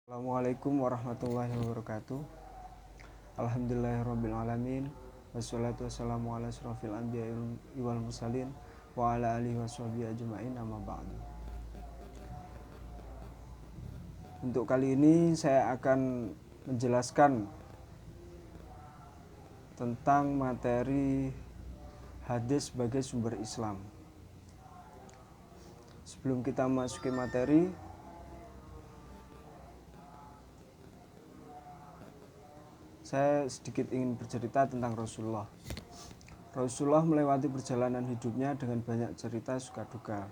Assalamualaikum warahmatullahi wabarakatuh. Alhamdulillahirrabbilalamin. Wassalatu wassalamu ala asrofil anbiya wal mursalin wa ala alihi washabihi ajma'in, amma ba'du. Untuk kali ini saya akan menjelaskan tentang materi hadis sebagai sumber Islam. Sebelum kita memasuki materi, saya sedikit ingin bercerita tentang Rasulullah. Rasulullah melewati perjalanan hidupnya dengan banyak cerita suka duka.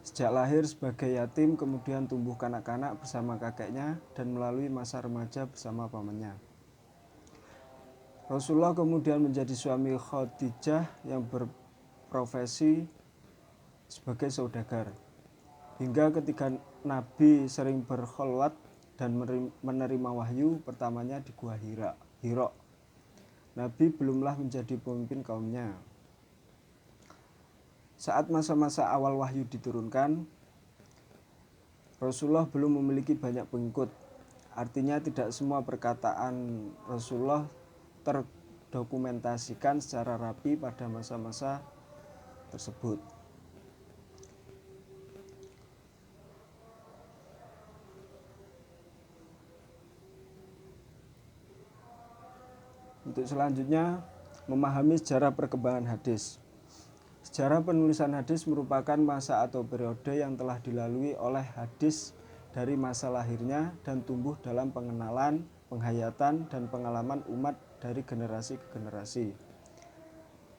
Sejak lahir sebagai yatim, kemudian tumbuh kanak-kanak bersama kakeknya dan melalui masa remaja bersama pamannya. Rasulullah kemudian menjadi suami Khadijah yang berprofesi sebagai saudagar. Hingga ketika Nabi sering berkholwat dan menerima wahyu pertamanya di Gua Hira. Nabi belumlah menjadi pemimpin kaumnya. Saat masa-masa awal wahyu diturunkan, Rasulullah belum memiliki banyak pengikut. Artinya tidak semua perkataan Rasulullah terdokumentasikan secara rapi pada masa-masa tersebut. Untuk selanjutnya, memahami sejarah perkembangan hadis. Sejarah penulisan hadis merupakan masa atau periode yang telah dilalui oleh hadis dari masa lahirnya dan tumbuh dalam pengenalan, penghayatan, dan pengalaman umat dari generasi ke generasi.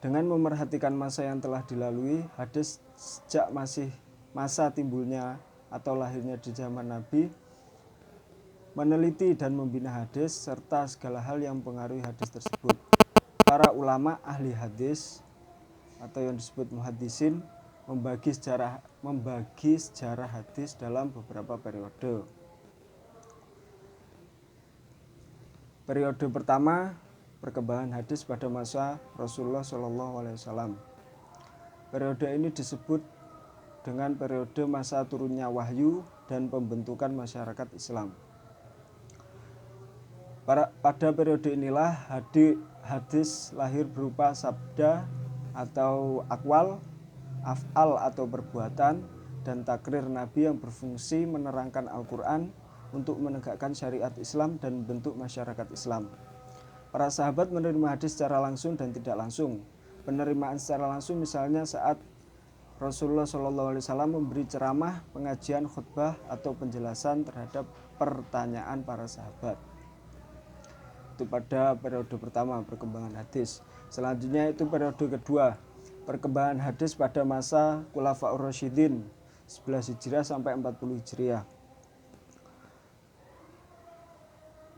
Dengan memerhatikan masa yang telah dilalui, hadis sejak masih masa timbulnya atau lahirnya di zaman Nabi, meneliti dan membina hadis serta segala hal yang mempengaruhi hadis tersebut. Para ulama ahli hadis atau yang disebut muhaddisin membagi sejarah hadis dalam beberapa periode. Periode pertama, perkembangan hadis pada masa Rasulullah SAW. Periode ini disebut dengan periode masa turunnya wahyu dan pembentukan masyarakat Islam. Pada periode inilah hadis lahir berupa sabda atau akwal, af'al atau perbuatan, dan takrir Nabi yang berfungsi menerangkan Al-Quran untuk menegakkan syariat Islam dan membentuk masyarakat Islam. Para sahabat menerima hadis secara langsung dan tidak langsung. Penerimaan secara langsung misalnya saat Rasulullah SAW memberi ceramah, pengajian, khutbah, atau penjelasan terhadap pertanyaan para sahabat. Itu pada periode pertama perkembangan hadis. Selanjutnya itu periode kedua, perkembangan hadis pada masa Khulafaur Rasyidin 11 Hijriah sampai 40 Hijriah.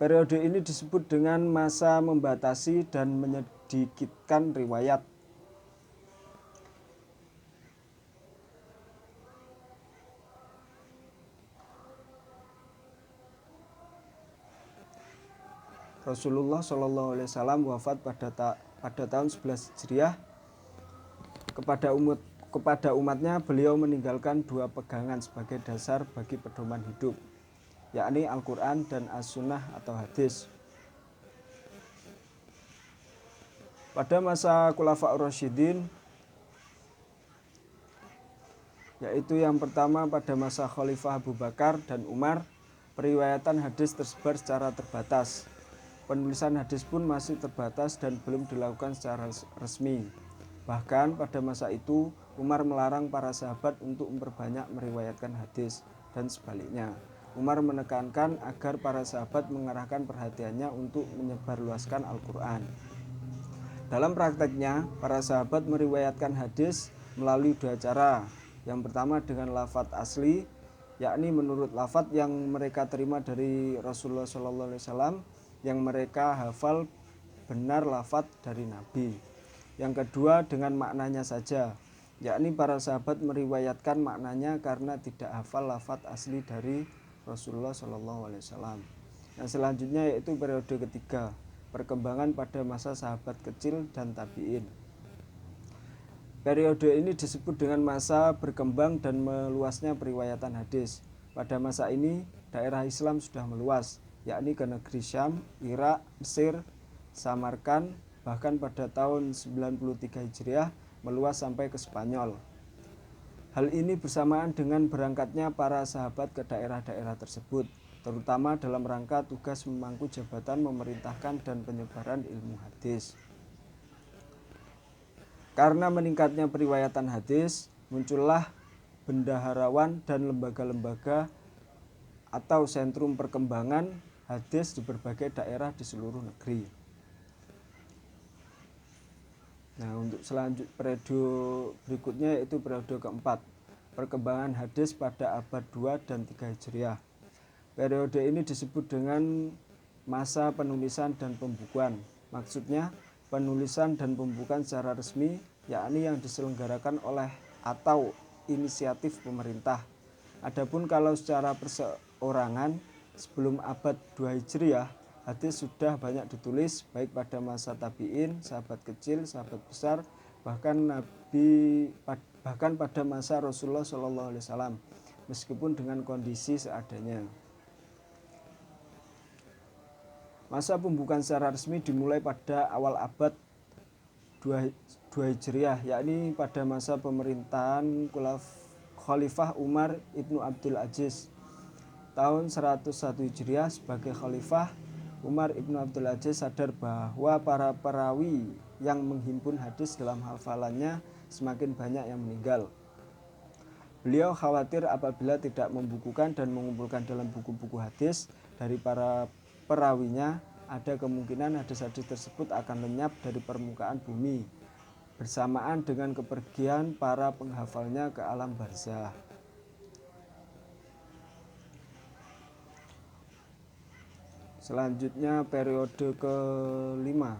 Periode ini disebut dengan masa membatasi dan menyedikitkan riwayat. Rasulullah SAW wafat pada tahun 11 Hijriah. Kepada umatnya beliau meninggalkan dua pegangan sebagai dasar bagi pedoman hidup, yakni Al-Quran dan As-Sunnah atau hadis. Pada masa Khulafaur Rasyidin, yaitu yang pertama pada masa Khalifah Abu Bakar dan Umar, periwayatan hadis tersebar secara terbatas. Penulisan hadis pun masih terbatas dan belum dilakukan secara resmi. Bahkan pada masa itu Umar melarang para sahabat untuk memperbanyak meriwayatkan hadis dan sebaliknya. Umar menekankan agar para sahabat mengarahkan perhatiannya untuk menyebarluaskan Al-Quran. Dalam prakteknya, para sahabat meriwayatkan hadis melalui dua cara. Yang pertama dengan lafadz asli, yakni menurut lafadz yang mereka terima dari Rasulullah SAW, yang mereka hafal benar lafadz dari Nabi. Yang kedua dengan maknanya saja, yakni para sahabat meriwayatkan maknanya karena tidak hafal lafadz asli dari Rasulullah SAW. Yang selanjutnya yaitu periode ketiga, perkembangan pada masa sahabat kecil dan tabi'in. Periode ini disebut dengan masa berkembang dan meluasnya periwayatan hadis. Pada masa ini daerah Islam sudah meluas, yakni ke negeri Syam, Irak, Mesir, Samarkand, bahkan pada tahun 93 Hijriah meluas sampai ke Spanyol. Hal ini bersamaan dengan berangkatnya para sahabat ke daerah-daerah tersebut, terutama dalam rangka tugas memangku jabatan memerintahkan dan penyebaran ilmu hadis. Karena meningkatnya periwayatan hadis, muncullah bendaharawan dan lembaga-lembaga atau sentrum perkembangan hadis di berbagai daerah di seluruh negeri. Nah, untuk periode berikutnya yaitu periode keempat, perkembangan hadis pada abad 2 dan 3 Hijriah. Periode ini disebut dengan masa penulisan dan pembukuan. Maksudnya, penulisan dan pembukuan secara resmi, yakni yang diselenggarakan oleh atau inisiatif pemerintah. Adapun kalau secara perseorangan, sebelum abad 2 Hijriah, hadis sudah banyak ditulis baik pada masa tabi'in, sahabat kecil, sahabat besar, bahkan pada masa Rasulullah SAW, meskipun dengan kondisi seadanya. Masa pembukaan secara resmi dimulai pada awal abad 2 Hijriah, yakni pada masa pemerintahan Khalifah Umar ibnu Abdul Aziz. Tahun 101 Hijriah, sebagai Khalifah, Umar ibnu Abdul Aziz sadar bahwa para perawi yang menghimpun hadis dalam hafalannya semakin banyak yang meninggal. Beliau khawatir apabila tidak membukukan dan mengumpulkan dalam buku-buku hadis dari para perawinya, ada kemungkinan hadis-hadis tersebut akan lenyap dari permukaan bumi bersamaan dengan kepergian para penghafalnya ke alam barzah. Selanjutnya periode kelima,